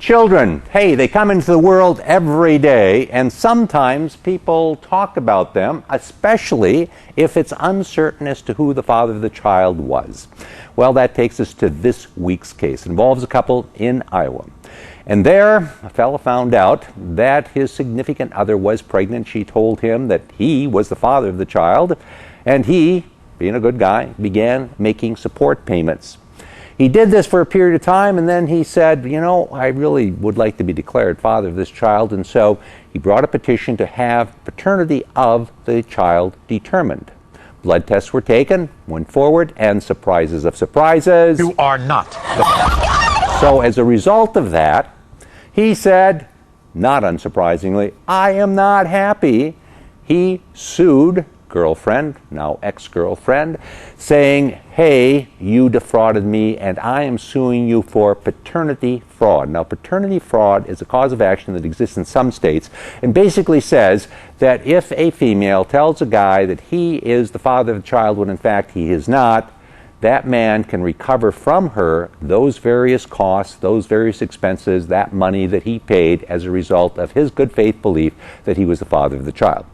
Children, hey, they come into the world every day, and sometimes people talk about them, especially if it's uncertain as to who the father of the child was. Well, that takes us to this week's case. It involves a couple in Iowa. And there, a fellow found out that his significant other was pregnant. She told him that he was the father of the child, and he, being a good guy, began making support payments. He did this for a period of time, and then he said, you know, I really would like to be declared father of this child, and so he brought a petition to have paternity of the child determined. Blood tests were taken, went forward, and surprises of surprises. You are not the father. So as a result of that, he said, not unsurprisingly, I am not happy. He sued girlfriend, now ex-girlfriend, saying, hey, you defrauded me and I am suing you for paternity fraud. Now, paternity fraud is a cause of action that exists in some states and basically says that if a female tells a guy that he is the father of the child when in fact he is not, that man can recover from her those various costs, those various expenses, that money that he paid as a result of his good faith belief that he was the father of the child.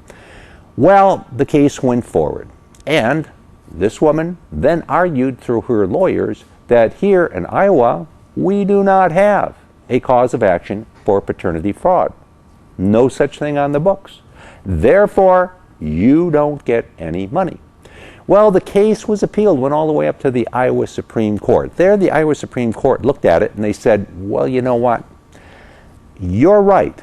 Well, the case went forward, and this woman then argued through her lawyers that here in Iowa, we do not have a cause of action for paternity fraud. No such thing on the books. Therefore, you don't get any money. Well, the case was appealed, went all the way up to the Iowa Supreme Court. There, the Iowa Supreme Court looked at it and they said, well, you know what? You're right.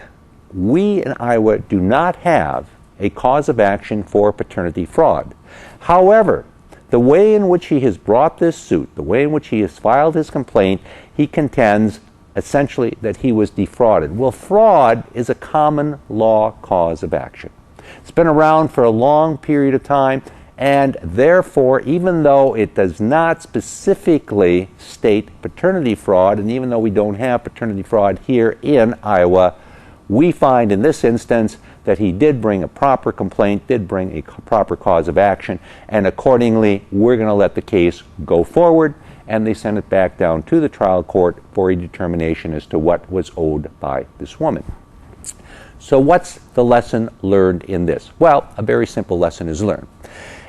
We in Iowa do not have a cause of action for paternity fraud. However, the way in which he has brought this suit, the way in which he has filed his complaint, he contends essentially that he was defrauded. Well, fraud is a common law cause of action. It's been around for a long period of time, and therefore, even though it does not specifically state paternity fraud, and even though we don't have paternity fraud here in Iowa, we find in this instance that he did bring a proper complaint, did bring a proper cause of action, and accordingly, we're going to let the case go forward, and they send it back down to the trial court for a determination as to what was owed by this woman. So what's the lesson learned in this? Well, a very simple lesson is learned.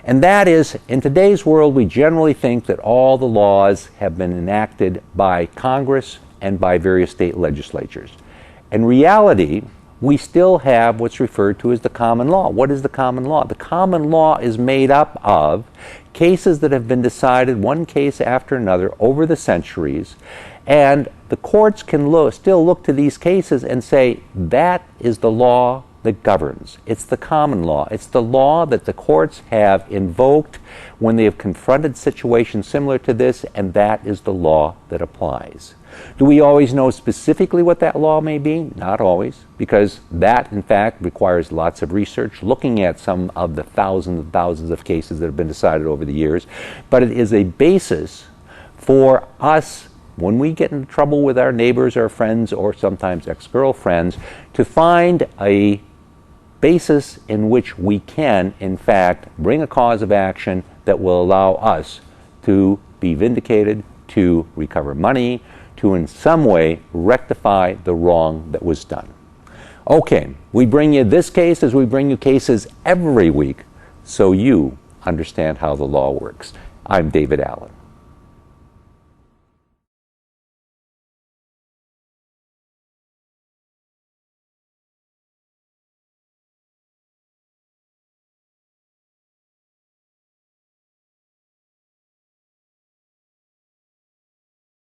And that is, in today's world, we generally think that all the laws have been enacted by Congress and by various state legislatures. In reality, we still have what's referred to as the common law. What is the common law? The common law is made up of cases that have been decided, one case after another, over the centuries, and the courts can still look to these cases and say, that is the law that governs. It's the common law. It's the law that the courts have invoked when they have confronted situations similar to this, and that is the law that applies. Do we always know specifically what that law may be? Not always, because that, in fact, requires lots of research, looking at some of the thousands and thousands of cases that have been decided over the years. But it is a basis for us, when we get into trouble with our neighbors, our friends, or sometimes ex-girlfriends, to find a basis in which we can, in fact, bring a cause of action that will allow us to be vindicated, to recover money, to in some way rectify the wrong that was done. Okay, we bring you this case as we bring you cases every week so you understand how the law works. I'm David Allen.